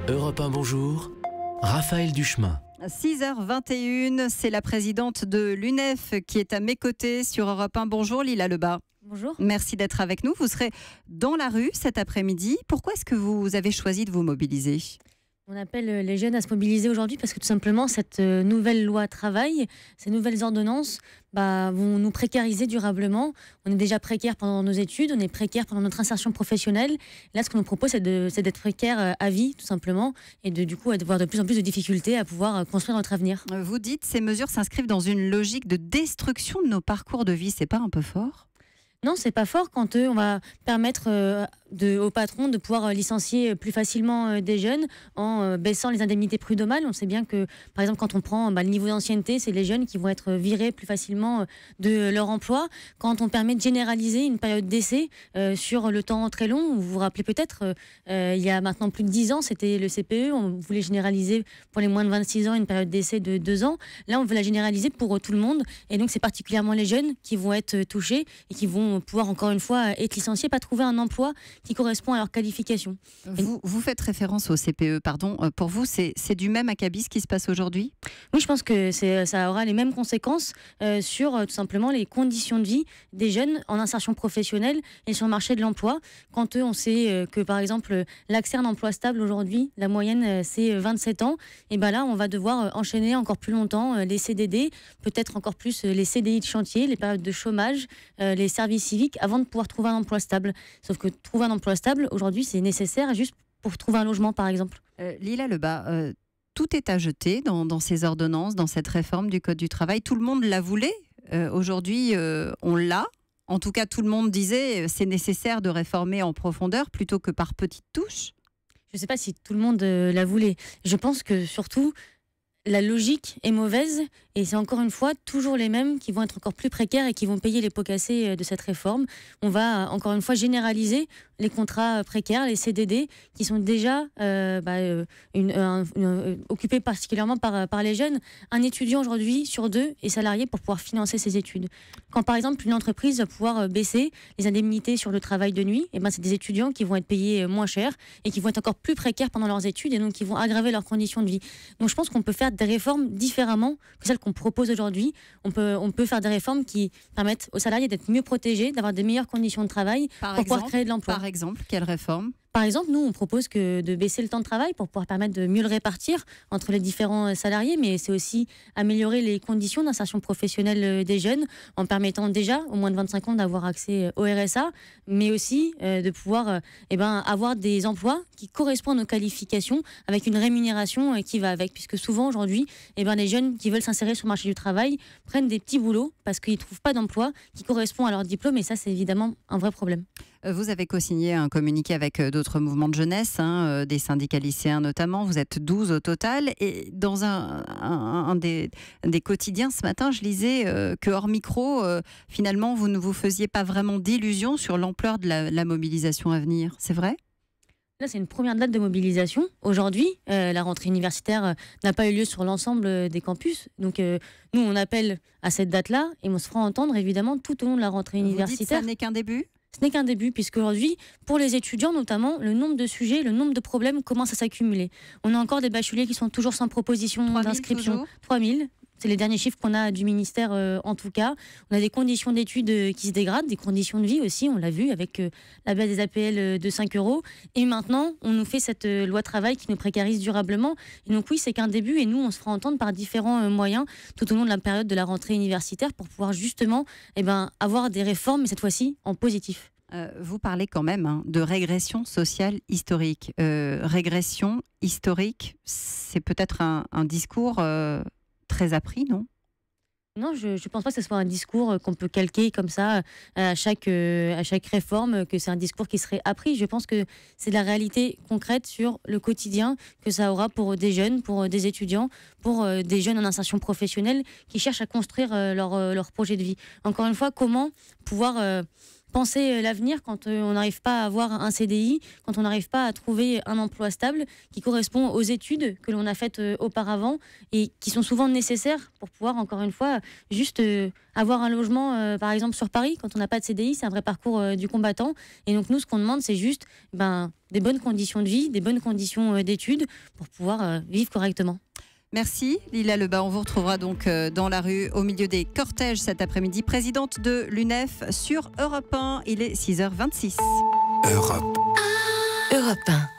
Europe 1, bonjour. Raphaël Duchemin. 6h21, c'est la présidente de l'UNEF qui est à mes côtés sur Europe 1. Bonjour Lila Lebas. Bonjour. Merci d'être avec nous. Vous serez dans la rue cet après-midi. Pourquoi est-ce que vous avez choisi de vous mobiliser ? On appelle les jeunes à se mobiliser aujourd'hui parce que tout simplement cette nouvelle loi travail, ces nouvelles ordonnances vont nous précariser durablement. On est déjà précaire pendant nos études, on est précaire pendant notre insertion professionnelle. Là, ce qu'on nous propose, c'est d'être précaire à vie, tout simplement, et du coup, d'avoir de plus en plus de difficultés à pouvoir construire notre avenir. Vous dites ces mesures s'inscrivent dans une logique de destruction de nos parcours de vie. C'est pas un peu fort ? Non, c'est pas fort quand on va permettre aux patrons de pouvoir licencier plus facilement des jeunes en baissant les indemnités prud'homales. On sait bien que, par exemple, quand on prend le niveau d'ancienneté, c'est les jeunes qui vont être virés plus facilement de leur emploi. Quand on permet de généraliser une période d'essai sur le temps très long, vous vous rappelez peut-être, il y a maintenant plus de 10 ans, c'était le CPE, on voulait généraliser pour les moins de 26 ans une période d'essai de 2 ans. Là, on veut la généraliser pour tout le monde. Et donc, c'est particulièrement les jeunes qui vont être touchés et qui vont pouvoir encore une fois être licenciés, pas trouver un emploi qui correspond à leur qualification. Vous faites référence au CPE, pardon. Pour vous, c'est du même acabit ce qui se passe aujourd'hui ? Oui, je pense que ça aura les mêmes conséquences sur tout simplement les conditions de vie des jeunes en insertion professionnelle et sur le marché de l'emploi. Quand on sait que par exemple l'accès à un emploi stable aujourd'hui, la moyenne c'est 27 ans, et là on va devoir enchaîner encore plus longtemps les CDD, peut-être encore plus les CDI de chantier, les périodes de chômage, les services civiques avant de pouvoir trouver un emploi stable. Sauf que trouver un emploi stable aujourd'hui c'est nécessaire juste pour trouver un logement par exemple. Lila Lebas, tout est à jeter dans ces ordonnances, dans cette réforme du Code du travail. Tout le monde la voulait. Aujourd'hui, on l'a. En tout cas, tout le monde disait c'est nécessaire de réformer en profondeur plutôt que par petites touches. Je ne sais pas si tout le monde la voulait. Je pense que surtout, la logique est mauvaise et c'est encore une fois toujours les mêmes qui vont être encore plus précaires et qui vont payer les pots cassés de cette réforme. On va encore une fois généraliser les contrats précaires, les CDD, qui sont déjà occupés particulièrement par les jeunes. Un étudiant aujourd'hui sur 2 est salarié pour pouvoir financer ses études. Quand par exemple une entreprise va pouvoir baisser les indemnités sur le travail de nuit, c'est des étudiants qui vont être payés moins cher et qui vont être encore plus précaires pendant leurs études et donc qui vont aggraver leurs conditions de vie. Donc je pense qu'on peut faire des réformes différemment que celles qu'on propose aujourd'hui. On peut faire des réformes qui permettent aux salariés d'être mieux protégés, d'avoir des meilleures conditions de travail pour pouvoir créer de l'emploi. Par exemple, quelle réforme ? Par exemple, nous, on propose de baisser le temps de travail pour pouvoir permettre de mieux le répartir entre les différents salariés, mais c'est aussi améliorer les conditions d'insertion professionnelle des jeunes en permettant déjà, au moins de 25 ans, d'avoir accès au RSA, mais aussi de pouvoir avoir des emplois qui correspondent aux qualifications avec une rémunération qui va avec, puisque souvent aujourd'hui, les jeunes qui veulent s'insérer sur le marché du travail prennent des petits boulots parce qu'ils ne trouvent pas d'emploi qui correspond à leur diplôme, et ça, c'est évidemment un vrai problème. Vous avez co-signé un communiqué avec d'autres mouvements de jeunesse, des syndicats lycéens notamment. Vous êtes 12 au total. Et dans un des quotidiens ce matin, je lisais que hors micro, finalement, vous ne vous faisiez pas vraiment d'illusions sur l'ampleur de la mobilisation à venir. C'est vrai ? Là, c'est une première date de mobilisation. Aujourd'hui, la rentrée universitaire n'a pas eu lieu sur l'ensemble des campus. Donc, nous, on appelle à cette date-là et on se fera entendre, évidemment, tout au long de la rentrée universitaire. Vous dites ça n'est qu'un début ? Ce n'est qu'un début, puisque aujourd'hui, pour les étudiants notamment, le nombre de sujets, le nombre de problèmes commence à s'accumuler. On a encore des bacheliers qui sont toujours sans proposition d'inscription. 3000. C'est les derniers chiffres qu'on a du ministère en tout cas. On a des conditions d'études qui se dégradent, des conditions de vie aussi, on l'a vu avec la baisse des APL de 5 €. Et maintenant, on nous fait cette loi travail qui nous précarise durablement. Et donc oui, c'est qu'un début et nous, on se fera entendre par différents moyens tout au long de la période de la rentrée universitaire pour pouvoir justement avoir des réformes, mais cette fois-ci en positif. Vous parlez quand même de régression sociale historique. Régression historique, c'est peut-être un discours très appris, non ? Non, je ne pense pas que ce soit un discours qu'on peut calquer comme ça à chaque réforme, que c'est un discours qui serait appris. Je pense que c'est la réalité concrète sur le quotidien que ça aura pour des jeunes, pour des étudiants, pour des jeunes en insertion professionnelle qui cherchent à construire leur projet de vie. Encore une fois, comment pouvoir penser l'avenir quand on n'arrive pas à avoir un CDI, quand on n'arrive pas à trouver un emploi stable qui correspond aux études que l'on a faites auparavant et qui sont souvent nécessaires pour pouvoir, encore une fois, juste avoir un logement, par exemple sur Paris. Quand on n'a pas de CDI, c'est un vrai parcours du combattant. Et donc nous, ce qu'on demande, c'est juste des bonnes conditions de vie, des bonnes conditions d'études pour pouvoir vivre correctement. Merci Lila Lebas, on vous retrouvera donc dans la rue au milieu des cortèges cet après-midi, présidente de l'UNEF sur Europe 1, il est 6h26. Europe 1.